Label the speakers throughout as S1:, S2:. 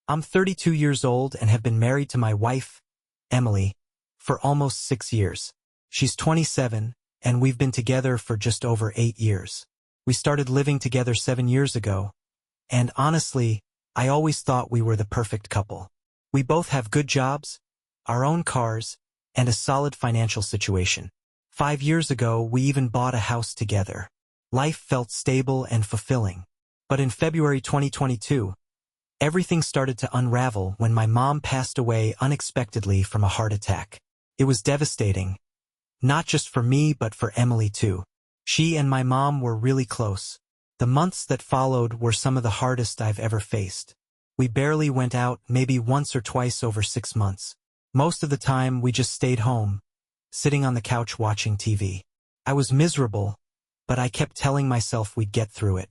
S1: I'm 32 years old and have been married to my wife, Emily, for almost 6 years. She's 27, and we've been together for just over 8 years. We started living together 7 years ago, and honestly, I always thought we were the perfect couple. We both have good jobs, our own cars, and a solid financial situation. 5 years ago, we even bought a house together. Life felt stable and fulfilling. But in February 2022, everything started to unravel when my mom passed away unexpectedly from a heart attack. It was devastating, not just for me but for Emily too. She and my mom were really close. The months that followed were some of the hardest I've ever faced. We barely went out, maybe once or twice over 6 months. Most of the time, we just stayed home, sitting on the couch watching TV. I was miserable, but I kept telling myself we'd get through it.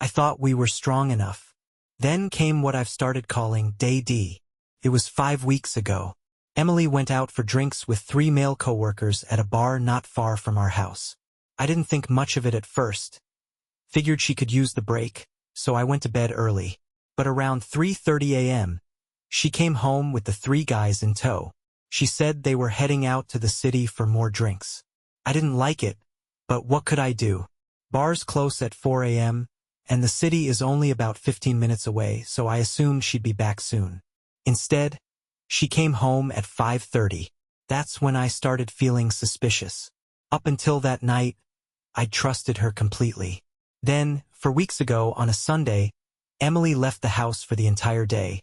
S1: I thought we were strong enough. Then came what I've started calling Day D. It was 5 weeks ago. Emily went out for drinks with 3 male coworkers at a bar not far from our house. I didn't think much of it at first. Figured she could use the break, so I went to bed early. But around 3:30 a.m., she came home with the 3 guys in tow. She said they were heading out to the city for more drinks. I didn't like it, but what could I do? Bars close at 4 a.m., and the city is only about 15 minutes away, so I assumed she'd be back soon. Instead, she came home at 5:30. That's when I started feeling suspicious. Up until that night, I'd trusted her completely. Then, 4 weeks ago on a Sunday, Emily left the house for the entire day,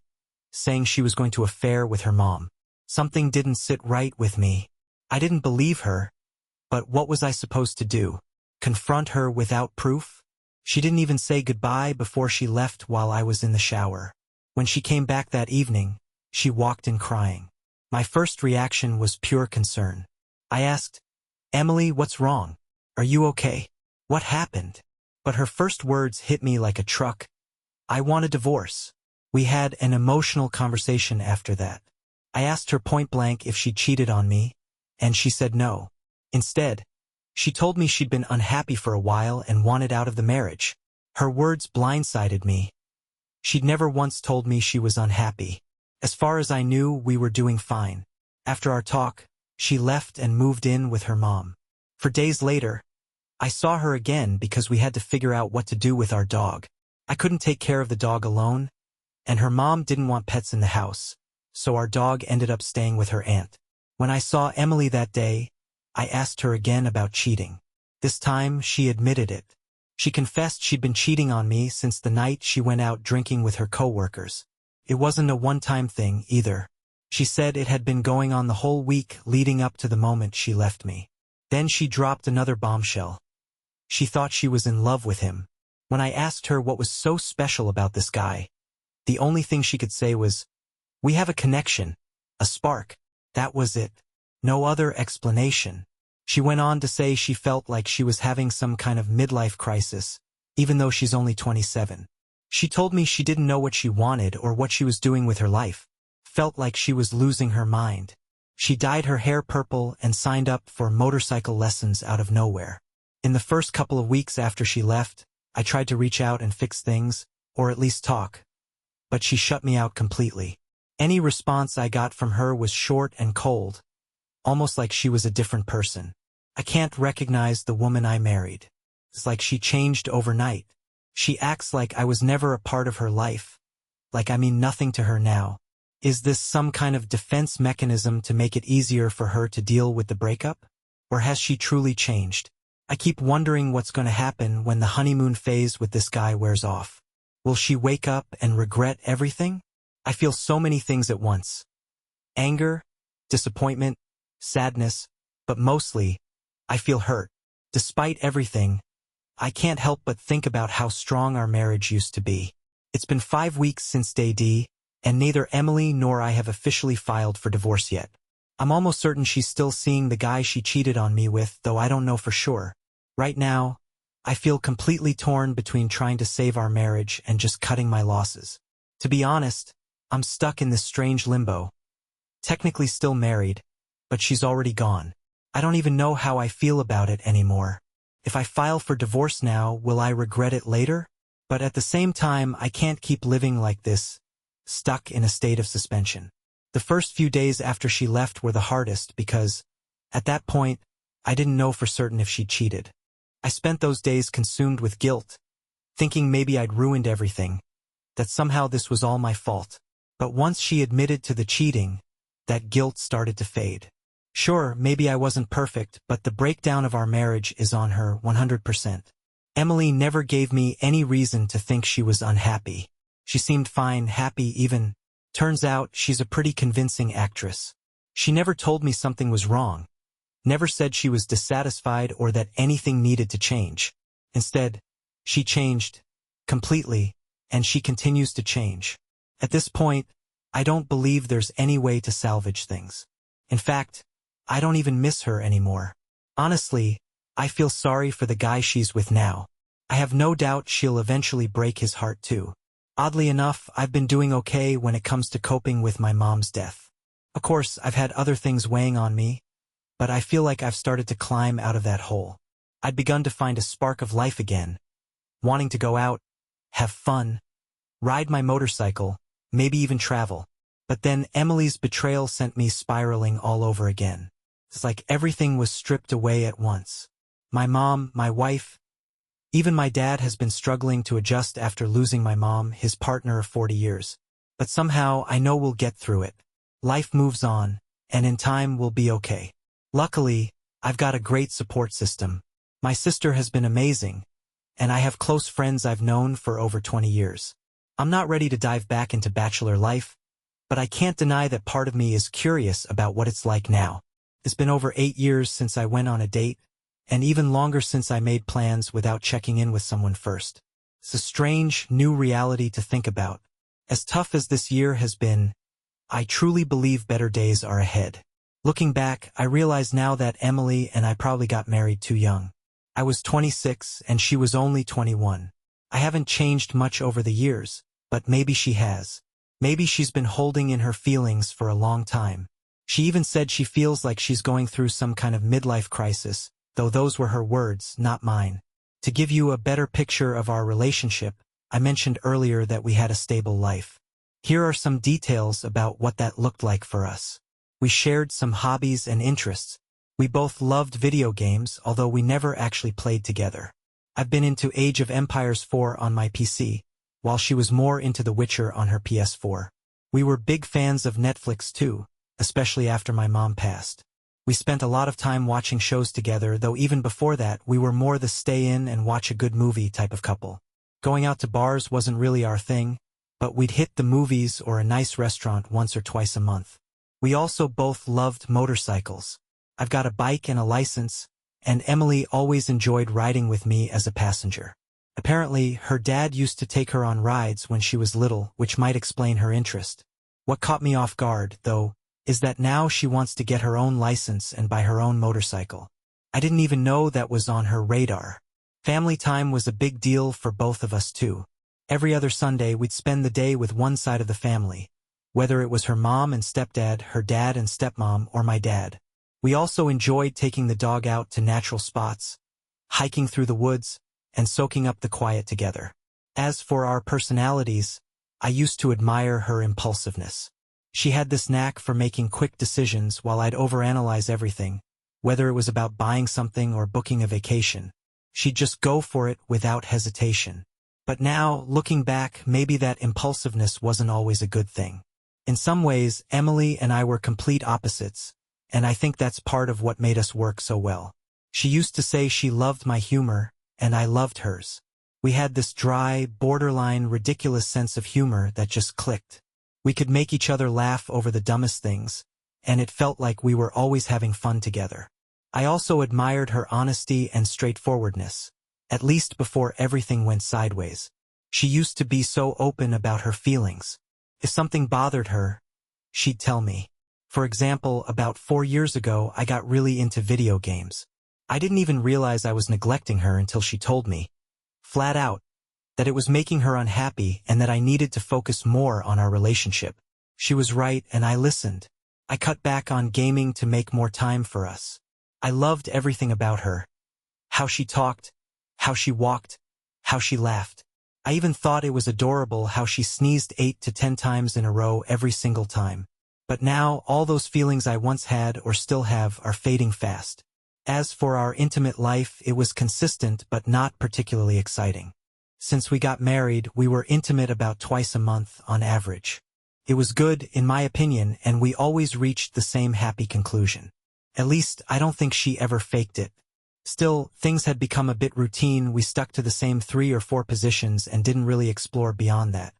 S1: saying she was going to affair with her mom. Something didn't sit right with me. I didn't believe her, but what was I supposed to do? Confront her without proof? She didn't even say goodbye before she left while I was in the shower. When she came back that evening, she walked in crying. My first reaction was pure concern. I asked, "Emily, what's wrong? Are you okay? What happened?" But her first words hit me like a truck. "I want a divorce." We had an emotional conversation after that. I asked her point blank if she cheated on me, and she said no. Instead, she told me she'd been unhappy for a while and wanted out of the marriage. Her words blindsided me. She'd never once told me she was unhappy. As far as I knew, we were doing fine. After our talk, she left and moved in with her mom. For days later, I saw her again because we had to figure out what to do with our dog. I couldn't take care of the dog alone, and her mom didn't want pets in the house, so our dog ended up staying with her aunt. When I saw Emily that day, I asked her again about cheating. This time, she admitted it. She confessed she'd been cheating on me since the night she went out drinking with her coworkers. It wasn't a one-time thing, either. She said it had been going on the whole week leading up to the moment she left me. Then she dropped another bombshell. She thought she was in love with him. When I asked her what was so special about this guy, the only thing she could say was, "We have a connection, a spark." That was it. No other explanation. She went on to say she felt like she was having some kind of midlife crisis, even though she's only 27. She told me she didn't know what she wanted or what she was doing with her life. Felt like she was losing her mind. She dyed her hair purple and signed up for motorcycle lessons out of nowhere. In the first couple of weeks after she left, I tried to reach out and fix things, or at least talk. But she shut me out completely. Any response I got from her was short and cold, almost like she was a different person. I can't recognize the woman I married. It's like she changed overnight. She acts like I was never a part of her life, like I mean nothing to her now. Is this some kind of defense mechanism to make it easier for her to deal with the breakup? Or has she truly changed? I keep wondering what's going to happen when the honeymoon phase with this guy wears off. Will she wake up and regret everything? I feel so many things at once. Anger, disappointment, sadness, but mostly, I feel hurt. Despite everything, I can't help but think about how strong our marriage used to be. It's been 5 weeks since Day D, and neither Emily nor I have officially filed for divorce yet. I'm almost certain she's still seeing the guy she cheated on me with, though I don't know for sure. Right now, I feel completely torn between trying to save our marriage and just cutting my losses. To be honest, I'm stuck in this strange limbo. Technically still married, but she's already gone. I don't even know how I feel about it anymore. If I file for divorce now, will I regret it later? But at the same time, I can't keep living like this, stuck in a state of suspension. The first few days after she left were the hardest because, at that point, I didn't know for certain if she'd cheated. I spent those days consumed with guilt, thinking maybe I'd ruined everything, that somehow this was all my fault. But once she admitted to the cheating, that guilt started to fade. Sure, maybe I wasn't perfect, but the breakdown of our marriage is on her 100%. Emily never gave me any reason to think she was unhappy. She seemed fine, happy even. Turns out, she's a pretty convincing actress. She never told me something was wrong. Never said she was dissatisfied or that anything needed to change. Instead, she changed, completely, and she continues to change. At this point, I don't believe there's any way to salvage things. In fact, I don't even miss her anymore. Honestly, I feel sorry for the guy she's with now. I have no doubt she'll eventually break his heart too. Oddly enough, I've been doing okay when it comes to coping with my mom's death. Of course, I've had other things weighing on me, but I feel like I've started to climb out of that hole. I'd begun to find a spark of life again, wanting to go out, have fun, ride my motorcycle, maybe even travel. But then Emily's betrayal sent me spiraling all over again. It's like everything was stripped away at once. My mom, my wife, even my dad has been struggling to adjust after losing my mom, his partner of 40 years. But somehow I know we'll get through it. Life moves on, and in time we'll be okay. Luckily, I've got a great support system. My sister has been amazing, and I have close friends I've known for over 20 years. I'm not ready to dive back into bachelor life, but I can't deny that part of me is curious about what it's like now. It's been over 8 years since I went on a date, and even longer since I made plans without checking in with someone first. It's a strange, new reality to think about. As tough as this year has been, I truly believe better days are ahead. Looking back, I realize now that Emily and I probably got married too young. I was 26 and she was only 21. I haven't changed much over the years, but maybe she has. Maybe she's been holding in her feelings for a long time. She even said she feels like she's going through some kind of midlife crisis, though those were her words, not mine. To give you a better picture of our relationship, I mentioned earlier that we had a stable life. Here are some details about what that looked like for us. We shared some hobbies and interests. We both loved video games, although we never actually played together. I've been into Age of Empires 4 on my PC, while she was more into The Witcher on her PS4. We were big fans of Netflix too, especially after my mom passed. We spent a lot of time watching shows together, though even before that, we were more the stay in and watch a good movie type of couple. Going out to bars wasn't really our thing, but we'd hit the movies or a nice restaurant once or twice a month. We also both loved motorcycles. I've got a bike and a license, and Emily always enjoyed riding with me as a passenger. Apparently, her dad used to take her on rides when she was little, which might explain her interest. What caught me off guard, though, is that now she wants to get her own license and buy her own motorcycle. I didn't even know that was on her radar. Family time was a big deal for both of us too. Every other Sunday we'd spend the day with one side of the family, whether it was her mom and stepdad, her dad and stepmom, or my dad. We also enjoyed taking the dog out to natural spots, hiking through the woods, and soaking up the quiet together. As for our personalities, I used to admire her impulsiveness. She had this knack for making quick decisions while I'd overanalyze everything, whether it was about buying something or booking a vacation. She'd just go for it without hesitation. But now, looking back, maybe that impulsiveness wasn't always a good thing. In some ways, Emily and I were complete opposites, and I think that's part of what made us work so well. She used to say she loved my humor, and I loved hers. We had this dry, borderline, ridiculous sense of humor that just clicked. We could make each other laugh over the dumbest things, and it felt like we were always having fun together. I also admired her honesty and straightforwardness, at least before everything went sideways. She used to be so open about her feelings. If something bothered her, she'd tell me. For example, about 4 years ago, I got really into video games. I didn't even realize I was neglecting her until she told me, flat out, that it was making her unhappy and that I needed to focus more on our relationship. She was right, and I listened. I cut back on gaming to make more time for us. I loved everything about her. How she talked, how she walked, how she laughed. I even thought it was adorable how she sneezed 8 to 10 times in a row every single time. But now, all those feelings I once had or still have are fading fast. As for our intimate life, it was consistent but not particularly exciting. Since we got married, we were intimate about twice a month on average. It was good, in my opinion, and we always reached the same happy conclusion. At least, I don't think she ever faked it. Still, things had become a bit routine. We stuck to the same 3 or 4 positions and didn't really explore beyond that.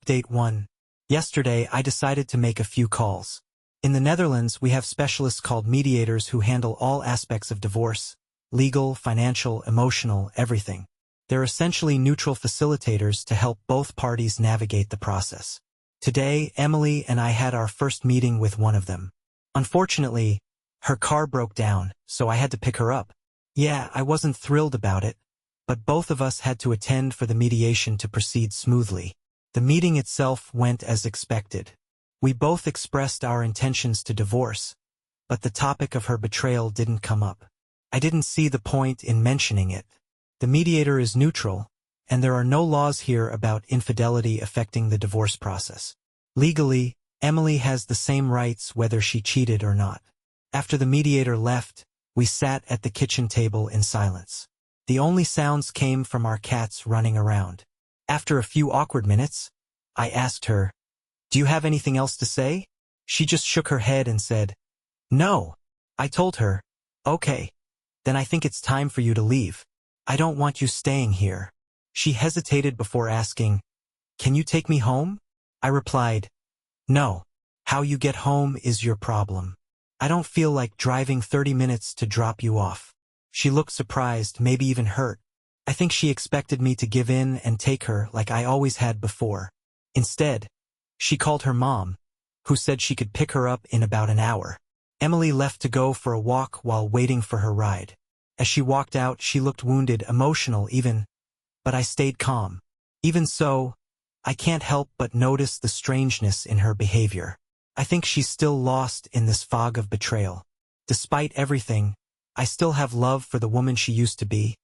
S1: Date 1. Yesterday, I decided to make a few calls. In the Netherlands, we have specialists called mediators who handle all aspects of divorce: legal, financial, emotional, everything. They're essentially neutral facilitators to help both parties navigate the process. Today, Emily and I had our first meeting with one of them. Unfortunately, her car broke down, so I had to pick her up. Yeah, I wasn't thrilled about it, but both of us had to attend for the mediation to proceed smoothly. The meeting itself went as expected. We both expressed our intentions to divorce, but the topic of her betrayal didn't come up. I didn't see the point in mentioning it. The mediator is neutral, and there are no laws here about infidelity affecting the divorce process. Legally, Emily has the same rights whether she cheated or not. After the mediator left, we sat at the kitchen table in silence. The only sounds came from our cats running around. After a few awkward minutes, I asked her, "Do you have anything else to say?" She just shook her head and said, "No." I told her, "Okay, then I think it's time for you to leave. I don't want you staying here." She hesitated before asking, "Can you take me home?" I replied, "No. How you get home is your problem. I don't feel like driving 30 minutes to drop you off." She looked surprised, maybe even hurt. I think she expected me to give in and take her like I always had before. Instead, she called her mom, who said she could pick her up in about an hour. Emily left to go for a walk while waiting for her ride. As she walked out, she looked wounded, emotional even, but I stayed calm. Even so, I can't help but notice the strangeness in her behavior. I think she's still lost in this fog of betrayal. Despite everything, I still have love for the woman she used to be,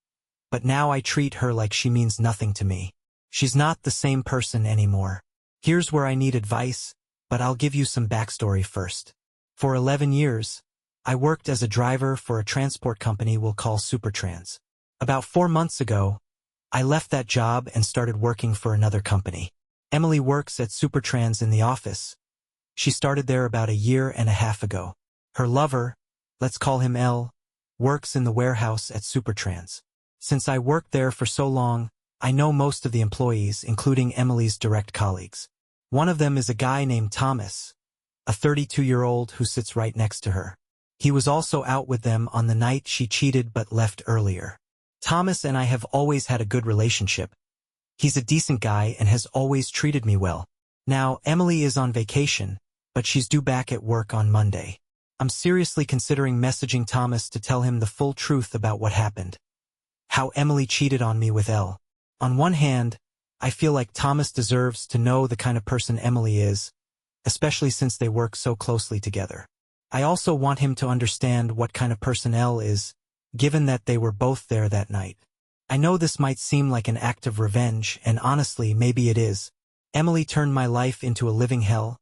S1: but now I treat her like she means nothing to me. She's not the same person anymore. Here's where I need advice, but I'll give you some backstory first. For 11 years, I worked as a driver for a transport company we'll call Supertrans. About 4 months ago, I left that job and started working for another company. Emily works at Supertrans in the office. She started there about a year and a half ago. Her lover, let's call him L, works in the warehouse at Supertrans. Since I worked there for so long, I know most of the employees, including Emily's direct colleagues. One of them is a guy named Thomas, a 32-year-old who sits right next to her. He was also out with them on the night she cheated but left earlier. Thomas and I have always had a good relationship. He's a decent guy and has always treated me well. Now, Emily is on vacation, but she's due back at work on Monday. I'm seriously considering messaging Thomas to tell him the full truth about what happened. How Emily cheated on me with L. On one hand, I feel like Thomas deserves to know the kind of person Emily is, especially since they work so closely together. I also want him to understand what kind of person L is, given that they were both there that night. I know this might seem like an act of revenge, and honestly, maybe it is. Emily turned my life into a living hell,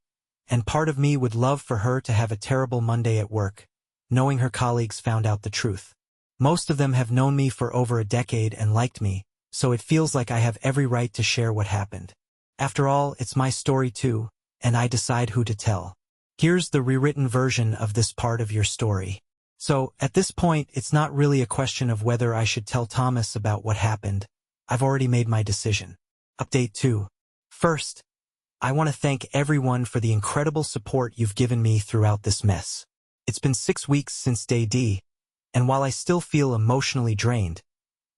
S1: and part of me would love for her to have a terrible Monday at work, knowing her colleagues found out the truth. Most of them have known me for over a decade and liked me, so it feels like I have every right to share what happened. After all, it's my story too, and I decide who to tell. Here's the rewritten version of this part of your story. So, at this point, it's not really a question of whether I should tell Thomas about what happened. I've already made my decision. Update 2. First, I want to thank everyone for the incredible support you've given me throughout this mess. It's been 6 weeks since day D, and while I still feel emotionally drained,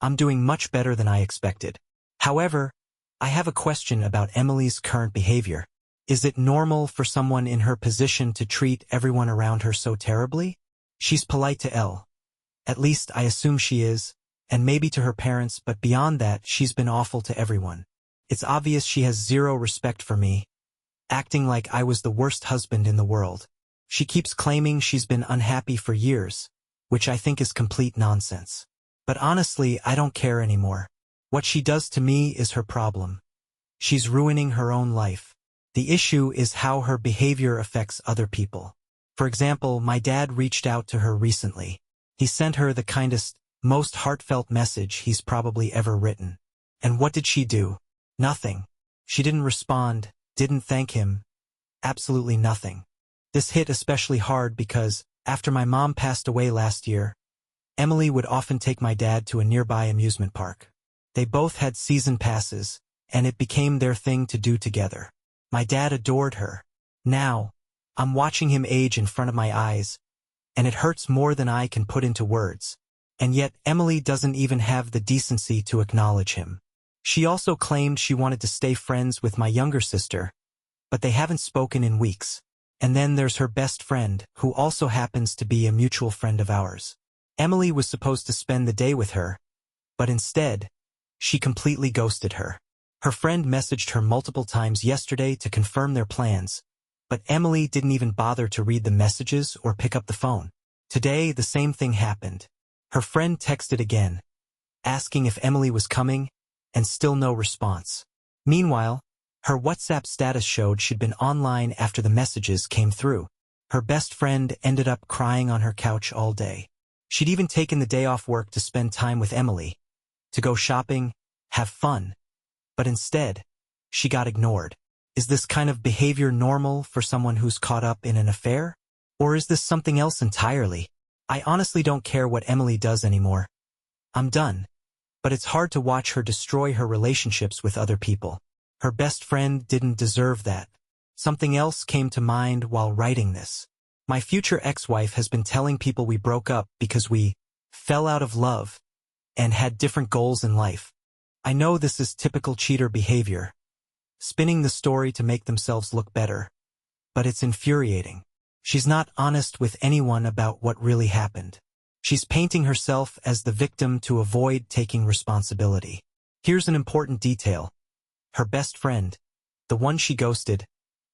S1: I'm doing much better than I expected. However, I have a question about Emily's current behavior. Is it normal for someone in her position to treat everyone around her so terribly? She's polite to L. At least I assume she is, and maybe to her parents, but beyond that, she's been awful to everyone. It's obvious she has zero respect for me, acting like I was the worst husband in the world. She keeps claiming she's been unhappy for years, which I think is complete nonsense. But honestly, I don't care anymore. What she does to me is her problem. She's ruining her own life. The issue is how her behavior affects other people. For example, my dad reached out to her recently. He sent her the kindest, most heartfelt message he's probably ever written. And what did she do? Nothing. She didn't respond, didn't thank him. Absolutely nothing. This hit especially hard because, after my mom passed away last year, Emily would often take my dad to a nearby amusement park. They both had season passes, and it became their thing to do together. My dad adored her. Now, I'm watching him age in front of my eyes, and it hurts more than I can put into words. And yet Emily doesn't even have the decency to acknowledge him. She also claimed she wanted to stay friends with my younger sister, but they haven't spoken in weeks. And then there's her best friend, who also happens to be a mutual friend of ours. Emily was supposed to spend the day with her, but instead, she completely ghosted her. Her friend messaged her multiple times yesterday to confirm their plans, but Emily didn't even bother to read the messages or pick up the phone. Today, the same thing happened. Her friend texted again, asking if Emily was coming, and still no response. Meanwhile, her WhatsApp status showed she'd been online after the messages came through. Her best friend ended up crying on her couch all day. She'd even taken the day off work to spend time with Emily, to go shopping, have fun. But instead, she got ignored. Is this kind of behavior normal for someone who's caught up in an affair? Or is this something else entirely? I honestly don't care what Emily does anymore. I'm done. But it's hard to watch her destroy her relationships with other people. Her best friend didn't deserve that. Something else came to mind while writing this. My future ex-wife has been telling people we broke up because we fell out of love and had different goals in life. I know this is typical cheater behavior, spinning the story to make themselves look better. But it's infuriating. She's not honest with anyone about what really happened. She's painting herself as the victim to avoid taking responsibility. Here's an important detail. Her best friend, the one she ghosted,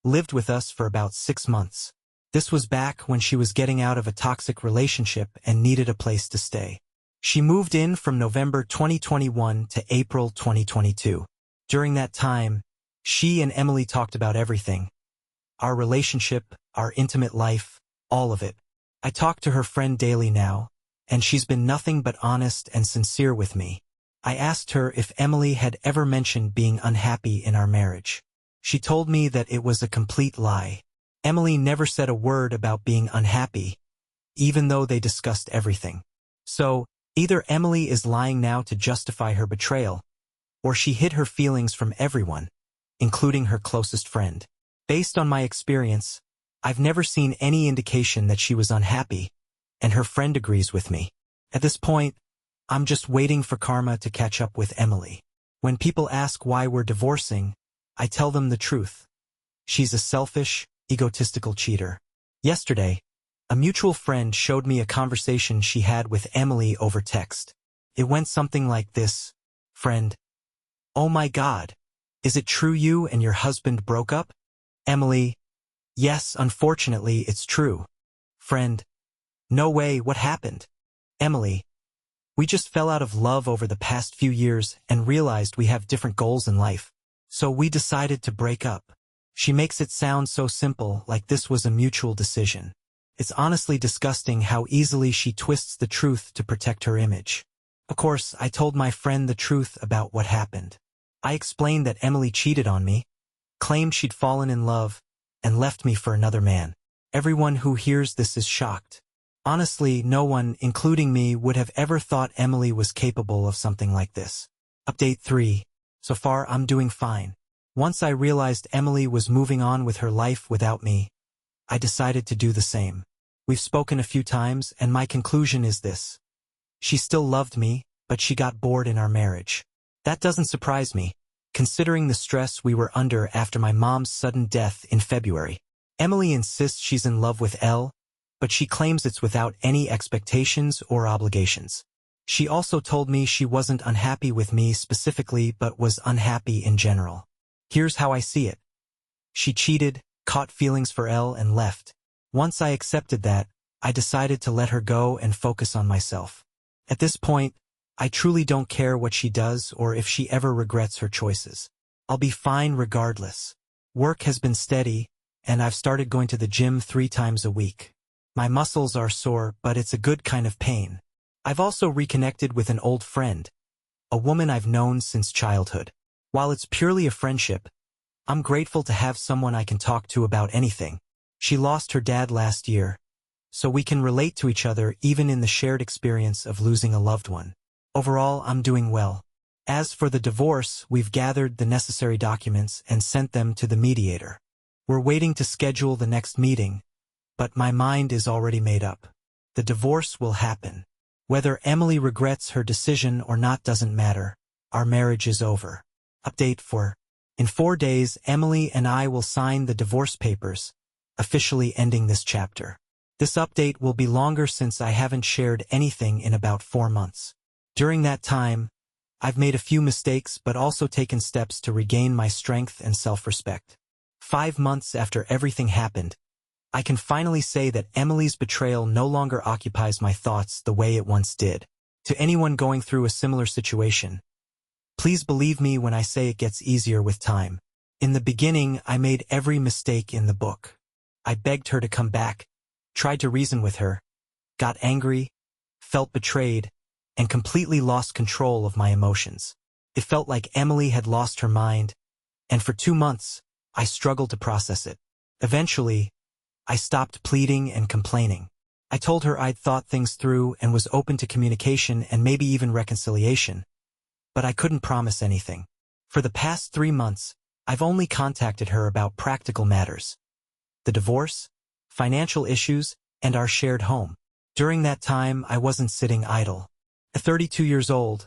S1: lived with us for about 6 months. This was back when she was getting out of a toxic relationship and needed a place to stay. She moved in from November 2021 to April 2022. During that time, she and Emily talked about everything. Our relationship, our intimate life, all of it. I talk to her friend daily now, and she's been nothing but honest and sincere with me. I asked her if Emily had ever mentioned being unhappy in our marriage. She told me that it was a complete lie. Emily never said a word about being unhappy, even though they discussed everything. So, either Emily is lying now to justify her betrayal, or she hid her feelings from everyone, including her closest friend. Based on my experience, I've never seen any indication that she was unhappy, and her friend agrees with me. At this point, I'm just waiting for karma to catch up with Emily. When people ask why we're divorcing, I tell them the truth. She's a selfish, egotistical cheater. Yesterday, a mutual friend showed me a conversation she had with Emily over text. It went something like this. Friend: "Oh my God. Is it true you and your husband broke up?" Emily: "Yes, unfortunately, it's true." Friend: "No way, what happened?" Emily: "We just fell out of love over the past few years and realized we have different goals in life. So we decided to break up." She makes it sound so simple, like this was a mutual decision. It's honestly disgusting how easily she twists the truth to protect her image. Of course, I told my friend the truth about what happened. I explained that Emily cheated on me, claimed she'd fallen in love, and left me for another man. Everyone who hears this is shocked. Honestly, no one, including me, would have ever thought Emily was capable of something like this. Update 3. So far, I'm doing fine. Once I realized Emily was moving on with her life without me, I decided to do the same. We've spoken a few times, and my conclusion is this. She still loved me, but she got bored in our marriage. That doesn't surprise me, considering the stress we were under after my mom's sudden death in February. Emily insists she's in love with Elle, but she claims it's without any expectations or obligations. She also told me she wasn't unhappy with me specifically but was unhappy in general. Here's how I see it. She cheated, caught feelings for Elle, and left. Once I accepted that, I decided to let her go and focus on myself. At this point, I truly don't care what she does or if she ever regrets her choices. I'll be fine regardless. Work has been steady, and I've started going to the gym 3 times a week. My muscles are sore, but it's a good kind of pain. I've also reconnected with an old friend, a woman I've known since childhood. While it's purely a friendship, I'm grateful to have someone I can talk to about anything. She lost her dad last year, so we can relate to each other even in the shared experience of losing a loved one. Overall, I'm doing well. As for the divorce, we've gathered the necessary documents and sent them to the mediator. We're waiting to schedule the next meeting, but my mind is already made up. The divorce will happen. Whether Emily regrets her decision or not doesn't matter. Our marriage is over. Update for: in 4 days, Emily and I will sign the divorce papers, officially ending this chapter. This update will be longer since I haven't shared anything in about 4 months. During that time, I've made a few mistakes but also taken steps to regain my strength and self-respect. 5 months after everything happened, I can finally say that Emily's betrayal no longer occupies my thoughts the way it once did. To anyone going through a similar situation, please believe me when I say it gets easier with time. In the beginning, I made every mistake in the book. I begged her to come back, tried to reason with her, got angry, felt betrayed, and completely lost control of my emotions. It felt like Emily had lost her mind, and for 2 months, I struggled to process it. Eventually, I stopped pleading and complaining. I told her I'd thought things through and was open to communication and maybe even reconciliation, but I couldn't promise anything. For the past 3 months, I've only contacted her about practical matters: the divorce, financial issues, and our shared home. During that time, I wasn't sitting idle. At 32 years old,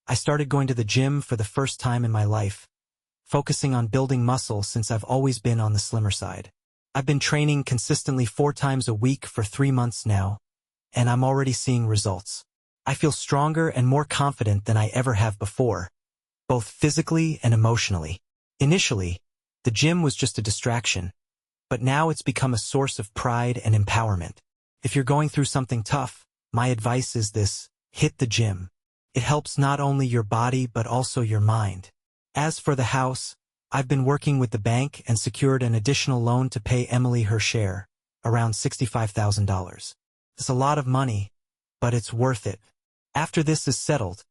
S1: I started going to the gym for the first time in my life, focusing on building muscle since I've always been on the slimmer side. I've been training consistently 4 times a week for 3 months now, and I'm already seeing results. I feel stronger and more confident than I ever have before, both physically and emotionally. Initially, the gym was just a distraction, but now it's become a source of pride and empowerment. If you're going through something tough, my advice is this: hit the gym. It helps not only your body but also your mind. As for the house, I've been working with the bank and secured an additional loan to pay Emily her share, around $65,000. It's a lot of money, but it's worth it. After this is settled,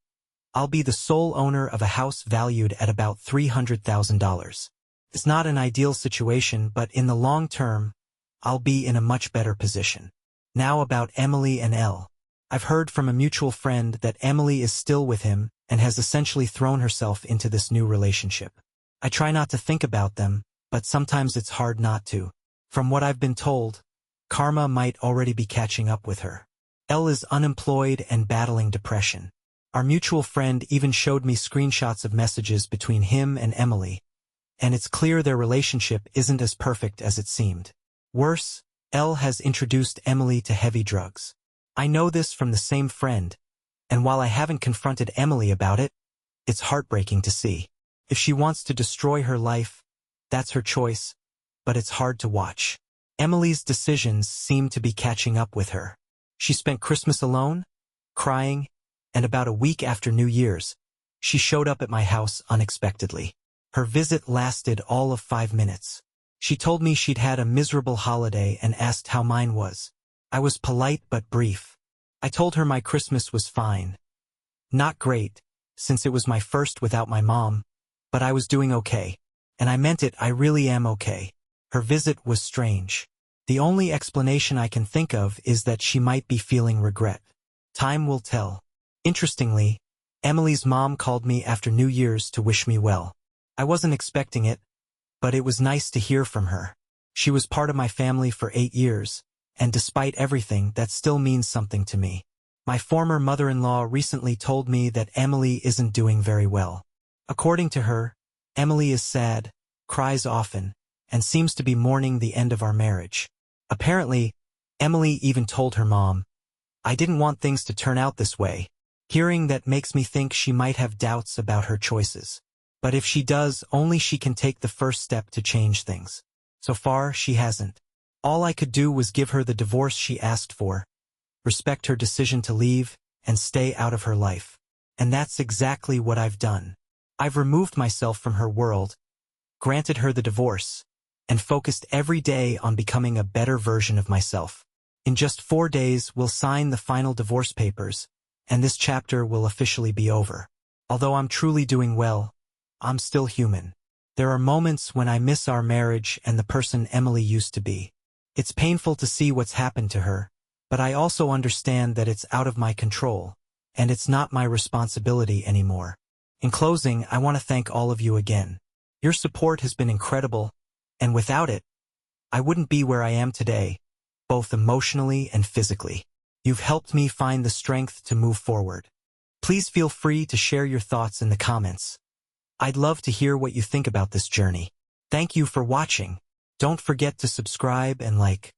S1: I'll be the sole owner of a house valued at about $300,000. It's not an ideal situation, but in the long term, I'll be in a much better position. Now about Emily and Elle. I've heard from a mutual friend that Emily is still with him and has essentially thrown herself into this new relationship. I try not to think about them, but sometimes it's hard not to. From what I've been told, karma might already be catching up with her. Elle is unemployed and battling depression. Our mutual friend even showed me screenshots of messages between him and Emily, and it's clear their relationship isn't as perfect as it seemed. Worse, Elle has introduced Emily to heavy drugs. I know this from the same friend, and while I haven't confronted Emily about it, it's heartbreaking to see. If she wants to destroy her life, that's her choice, but it's hard to watch. Emily's decisions seem to be catching up with her. She spent Christmas alone, crying, and about a week after New Year's, she showed up at my house unexpectedly. Her visit lasted all of 5 minutes. She told me she'd had a miserable holiday and asked how mine was. I was polite but brief. I told her my Christmas was fine. Not great, since it was my first without my mom, but I was doing okay. And I meant it, I really am okay. Her visit was strange. The only explanation I can think of is that she might be feeling regret. Time will tell. Interestingly, Emily's mom called me after New Year's to wish me well. I wasn't expecting it, but it was nice to hear from her. She was part of my family for 8 years, and despite everything, that still means something to me. My former mother-in-law recently told me that Emily isn't doing very well. According to her, Emily is sad, cries often, and seems to be mourning the end of our marriage. Apparently, Emily even told her mom, "I didn't want things to turn out this way." Hearing that makes me think she might have doubts about her choices. But if she does, only she can take the first step to change things. So far, she hasn't. All I could do was give her the divorce she asked for, respect her decision to leave, and stay out of her life. And that's exactly what I've done. I've removed myself from her world, granted her the divorce, and focused every day on becoming a better version of myself. In just 4 days, we'll sign the final divorce papers, and this chapter will officially be over. Although I'm truly doing well, I'm still human. There are moments when I miss our marriage and the person Emily used to be. It's painful to see what's happened to her, but I also understand that it's out of my control, and it's not my responsibility anymore. In closing, I want to thank all of you again. Your support has been incredible, and without it, I wouldn't be where I am today, both emotionally and physically. You've helped me find the strength to move forward. Please feel free to share your thoughts in the comments. I'd love to hear what you think about this journey. Thank you for watching. Don't forget to subscribe and like.